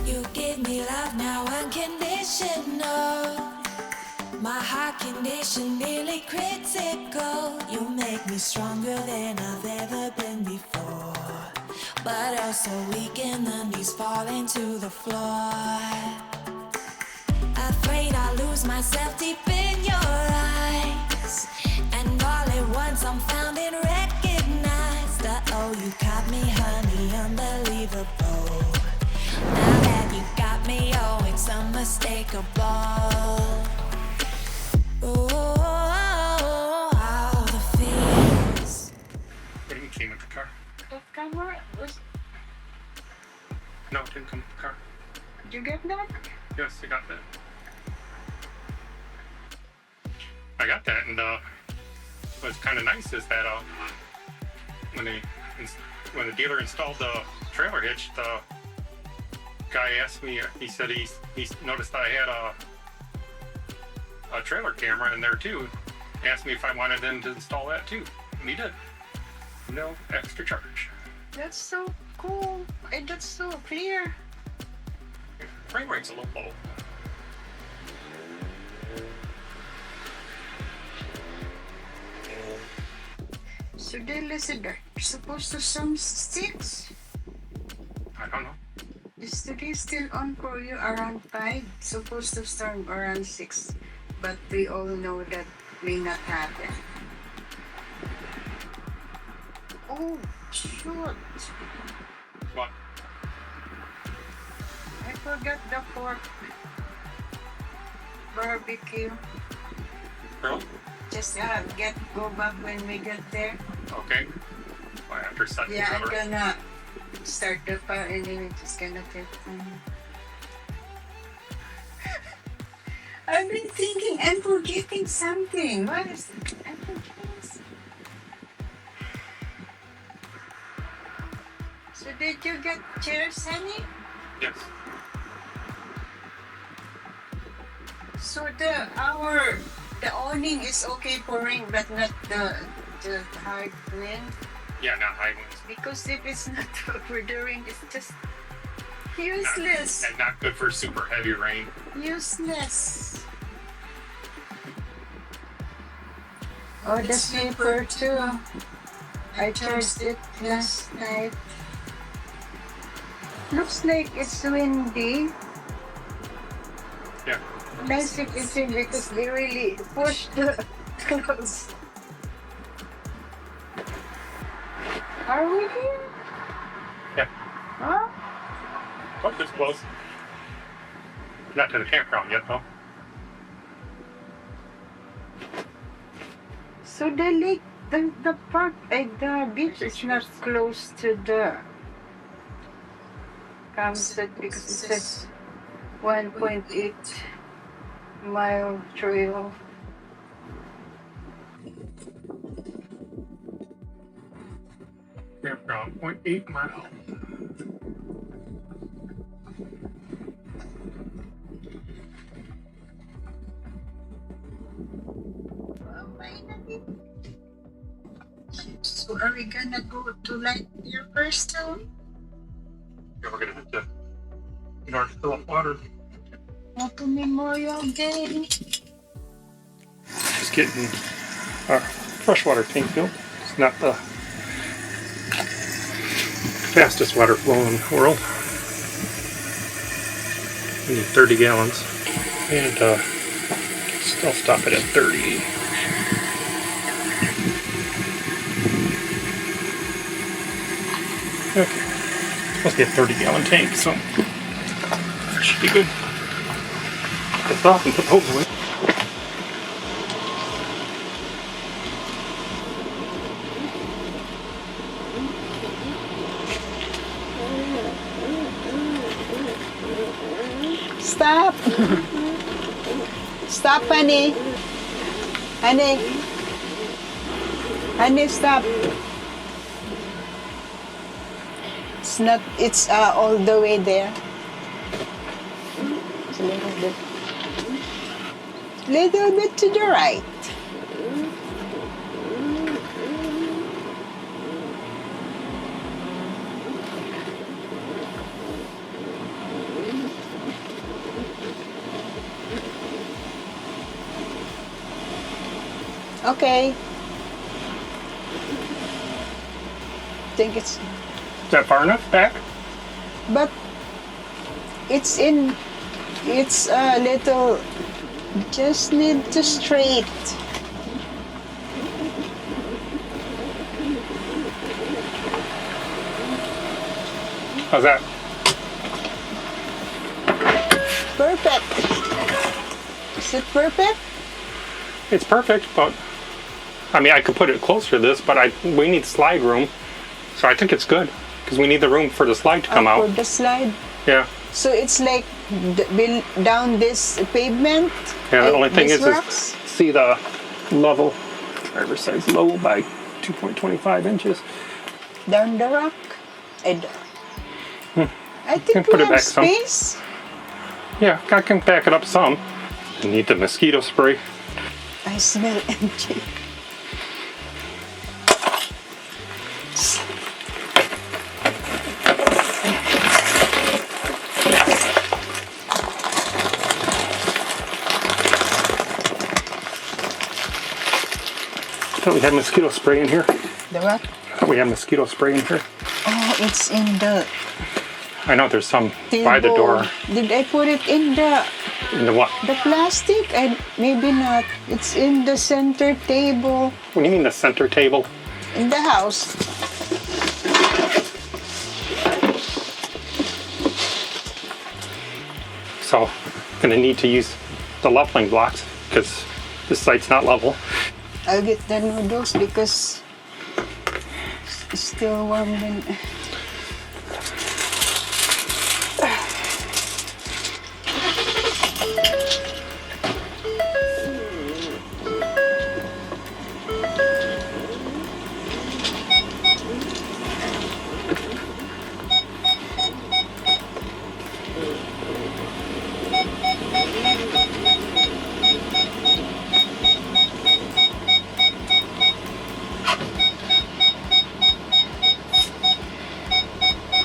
You give me love now unconditional. My heart condition nearly critical. You make me stronger than I've ever been before, but also weak and the knees falling to the floor. Afraid I'll lose myself deep in your eyes, and all at once I'm found and recognized. Oh, you caught me, honey, unbelievable. Now that you got me, oh, it's unmistakable. Oh, all the fears. What do you came with the car? The camera was. No, it didn't come with the car. Did you get that? Yes, I got that. I got that, and what's kind of nice is that when the dealer installed the trailer hitch, the guy asked me. He said he noticed I had a trailer camera in there too. Asked me if I wanted them to install that too, and he did. No extra charge. That's so cool. And that's so clear. Frame rate's a little low. So they listed that. Supposed to some 6. I don't know. Is today still on for you around 5? Supposed to storm around 6. But we all know that may not happen. Oh, shoot. What? I forgot the pork barbecue. Really? Just go back when we get there. Okay. Well, after setting Yeah, I'm cover. gonna start the fire and then we're just gonna take I've been thinking I'm forgetting something. What is it? I'm forgetting something. So did you get chairs, honey? Yes. So the awning is okay for rain, but not the hard wind. Yeah, not high winds. Because if it's not over the rain, it's just useless. And not good for super heavy rain. Useless. Oh, the sleeper too. I charged it last night. Looks like it's windy. Yeah. Nice if it's in because they really push the clothes. Are we here? Yeah. Huh? Oh, it's close. Not to the campground yet, though. So the lake, the park, the beach is not close to the campsite because it says 1.8 mile trail. Campground, 0.8 mile. So are we gonna go to like your first town? Yeah, we're gonna hit the North Phillip water. Happy Memorial Day. Just getting our freshwater tank filled. It's not the fastest water flow in the world. We need 30 gallons. And still stop it at 30. Okay. Supposed to be a 30-gallon tank, so that should be good. Get this off and put the hose away. Stop! Stop, honey. Honey. Honey, stop. It's not. It's all the way there. It's little bit to the right. Okay. Think it's, Is that far enough back? but it's in. It's a little. Just need to straight. How's that? Perfect. Is it perfect? It's perfect, but I mean, I could put it closer to this, but we need slide room, so I think it's good because we need the room for the slide to come For out. the slide. Yeah. So it's like down this pavement. Yeah. The only thing these is rocks? see the level. Driver's side's low by 2.25 inches. Down the rock. I think Put we it have back some. space. Yeah, I can back it up some. I need the mosquito spray. I smell empty. I thought we had mosquito spray in here. The what? I thought we had mosquito spray in here. Oh, it's in the I know there's some table. by the door. Did I put it in the what? plastic? Maybe not. It's in the center table What do you mean the center table? in the house. So, gonna need to use the leveling blocks because this site's not level. I'll get the noodles because it's still warm.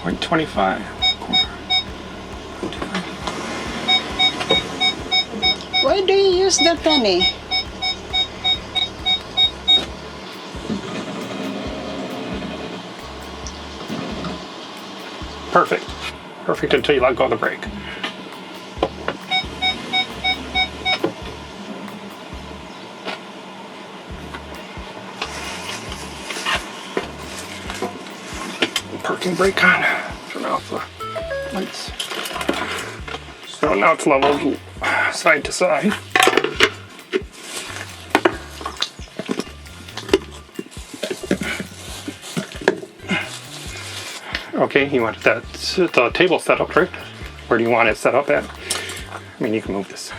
.25. Why do you use the penny? Perfect. Perfect until you let go of the brake. Parking brake on. Turn off the lights. So now it's leveled side to side. Okay, you want the table set up, right? Where do you want it set up at? I mean, you can move this.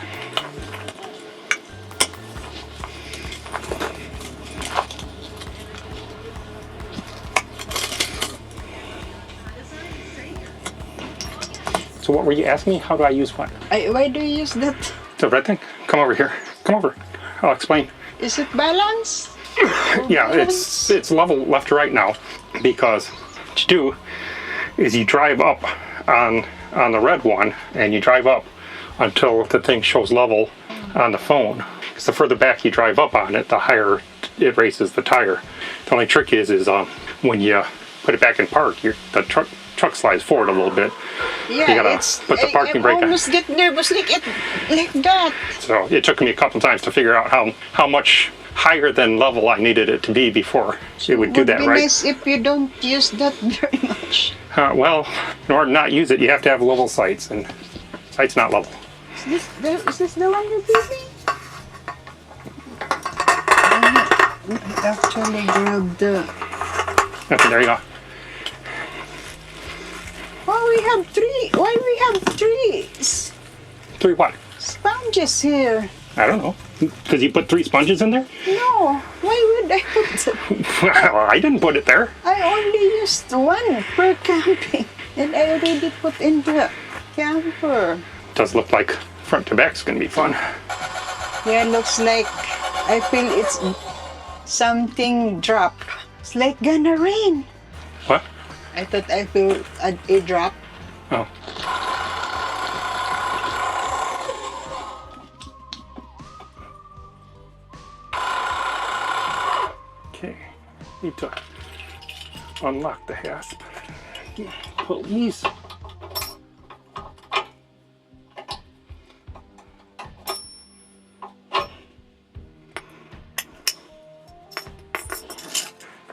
So what were you asking me? How do I use what? Why do you use that? The red thing? Come over here. Come over. I'll explain. Is it balanced? Yeah, it's level left to right now because what you do is you drive up on the red one and you drive up until the thing shows level on the phone. Because the further back you drive up on it, the higher it raises the tire. The only trick is when you put it back in park, the truck slides forward a little bit. Yeah, You gotta put the parking brake on. I almost get nervous like that. So it took me a couple times to figure out how much higher than level I needed it to be before it would do that, Would be right? nice if you don't use that very much. Well, in order to not use it, you have to have level sights, and sight's not level. Is this the one you're using? I actually grabbed the... Okay, there you go. Oh, we have three. Why we have three 3 what? sponges here? I don't know. Because you put 3 sponges in there? No. Why would I put them? Well, I didn't put it there. I only just one per camping. And I already put in the camper. Does look like front to back's gonna be fun. Yeah, looks like I feel it's something drop. It's like gonna rain. What? I thought I feel a drop. Oh. Okay, need to unlock the hasp. Pull these.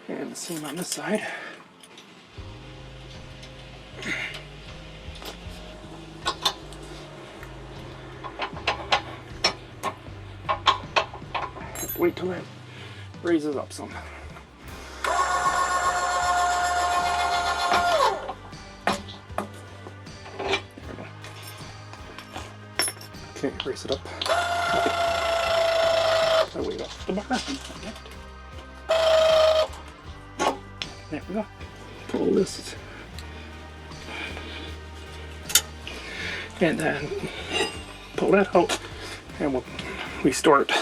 And the same on this side. Wait till it raises up some. Okay, raise it up. I weight off the bar. There we go. Pull this. And then pull that out. And we'll restore it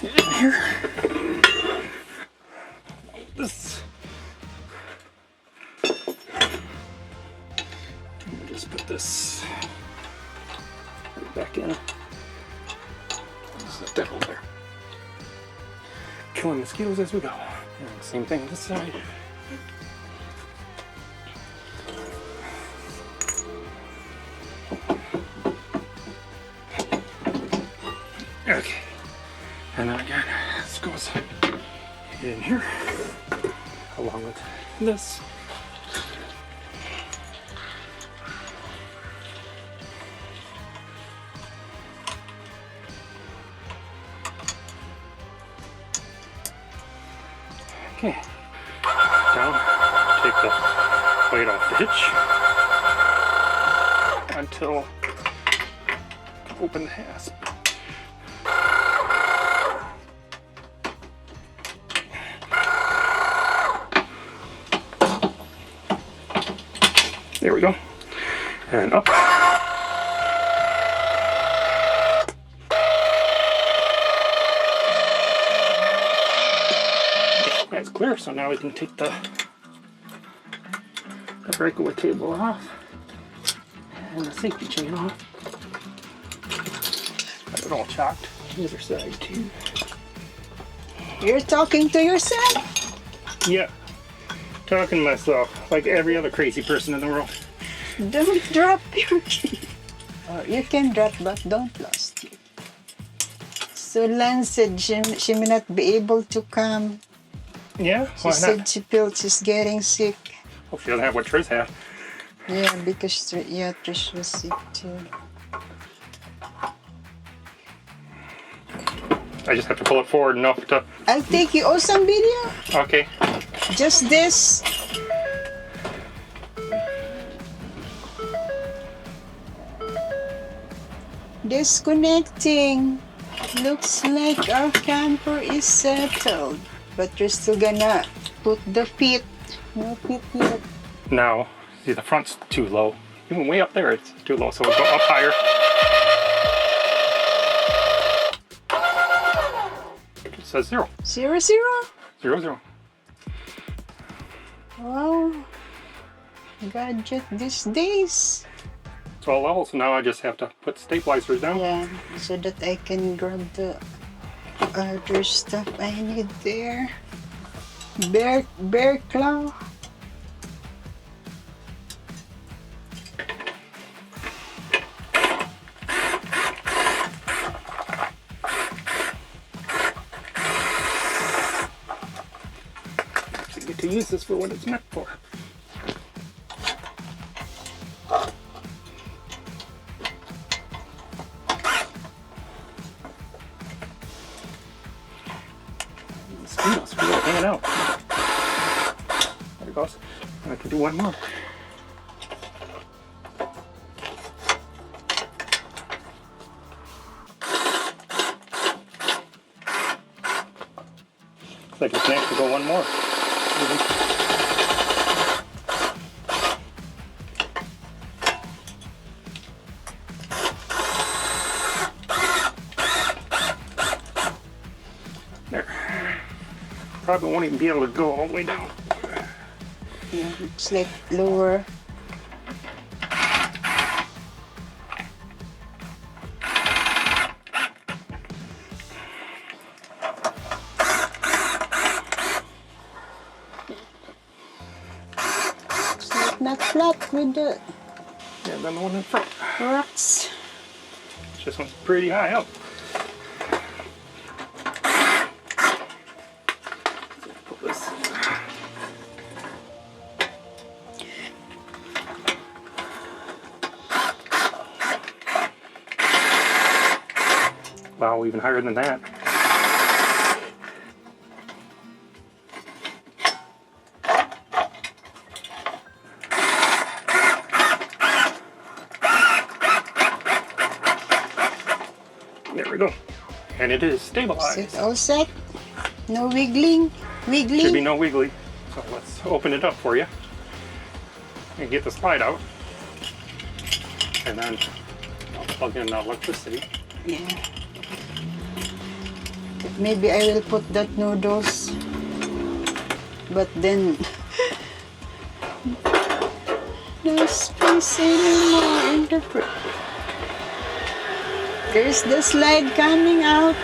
in here. This. And we'll just put this back in. Set that over there. Killing mosquitoes as we go. And same thing this side. Okay. And then again, this goes in here along with this. Okay, down, take the weight off the hitch until open the hasp. There we go, and up. That's clear, so now we can take the breakaway table off and the safety chain off. Got it all chocked. The other side too. You're talking to yourself? Yeah, talking to myself like every other crazy person in the world. Don't drop your key. You can drop, but don't lose it. So Lan said she may not be able to come. Yeah, She why said not? she feels she's getting sick. Hope she doesn't have what Trish had. Yeah, because Trish was sick too. I just have to pull it forward enough to. I'll take you awesome video. Okay. Just this. Disconnecting. Looks like our camper is settled. But you're still gonna put the feet. No feet yet. Now, see, the front's too low. Even way up there, it's too low, so we'll go up higher. It says 0. 0, 0. 0, 0. Wow. Gadget these days. 12 levels, so now I just have to put stabilizers down. Yeah, so that I can grab the other stuff I need there. Bear claw. I get to use this for what it's meant for. Mosquitoes really hanging out. There it goes. I can do one more. Looks like we can actually go one more. probably won't even be able to go all the way down. Yeah, it's like lower. It's like not flat with the Yeah, then the one in front. rocks. Just went pretty high up. Put this. Wow, even higher than that. There we go. And it is stabilized. Is it all set? No wiggling? Should be Wiggling? no wiggly. So let's open it up for you and get the slide out. And then I'll plug in the electricity. Yeah. Maybe I will put that noodles. But then no space anymore in the fridge. There's the slide coming out.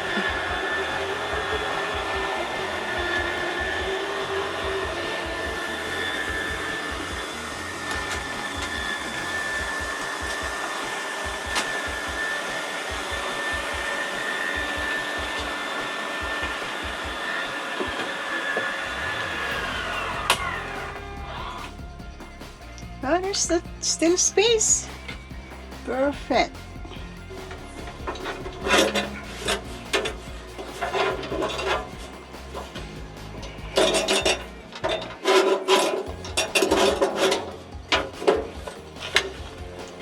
Oh, there's still space. Perfect.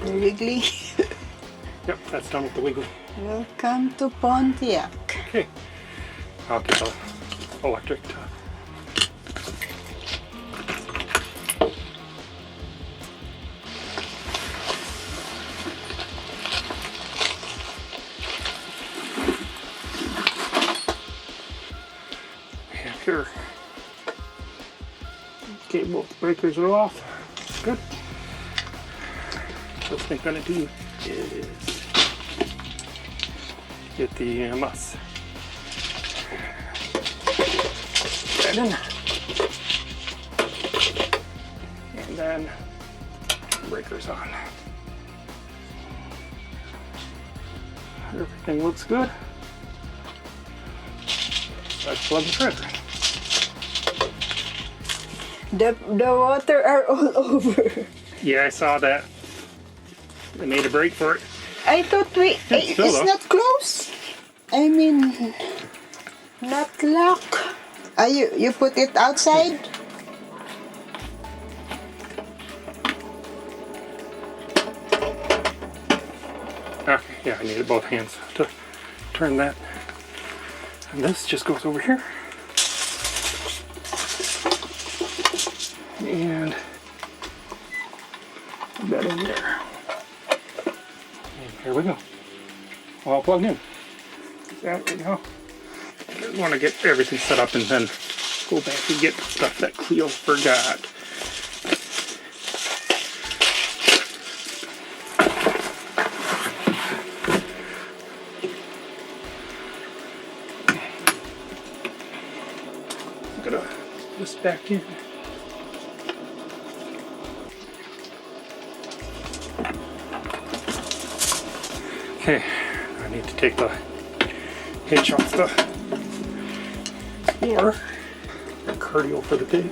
Wiggly. Yep, that's done with the wiggly. Welcome to Pontiac. Okay. I'll get the electric to here. Okay, both breakers are off. Good. First thing I'm gonna do is get the EMS. That in. And then breakers on. Everything looks good. Let's plug the trigger. The water are all over. Yeah, I saw that. They made a break for it. I thought It's still it's up. not close. I mean, not lock. You put it outside? Okay, yeah, I needed both hands to turn that. And this just goes over here. And put that in there. And here we go. All plugged in. There we go. Just want to get everything set up and then go back and get the stuff that Cleo forgot. I'm gonna put this back in. Okay, I need to take the hitch off the floor. Cardio for the day.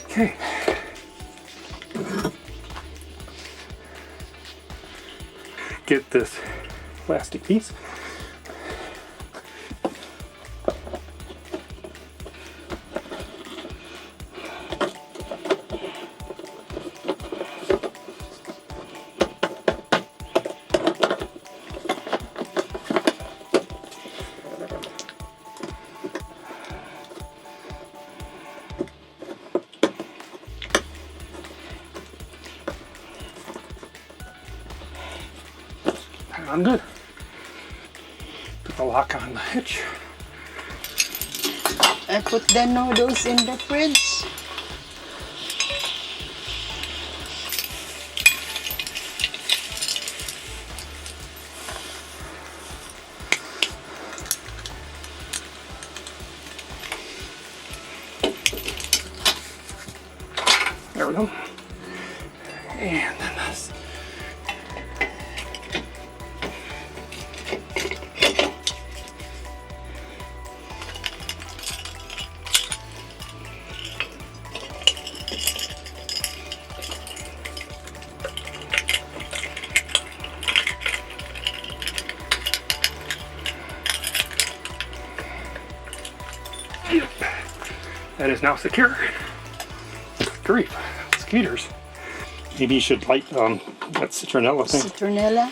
Okay. Get this plastic piece. I'm good. Put the lock on the hitch. I put the noodles in the fridge. There we go. And then this. Yep. That is now secure. Grief, mosquitoes. Maybe you should light that citronella thing. Citronella.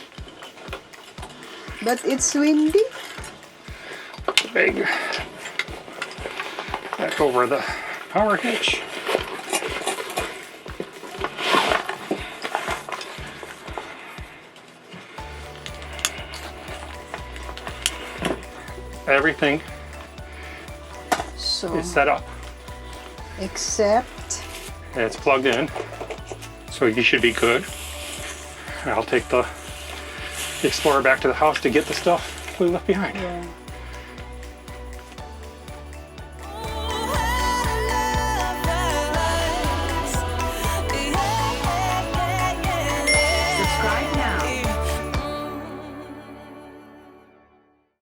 But it's windy. Big. Back over the power hitch. Everything So, is set up. except And it's plugged in. So you should be good. I'll take the Explorer back to the house to get the stuff we left behind. yeah.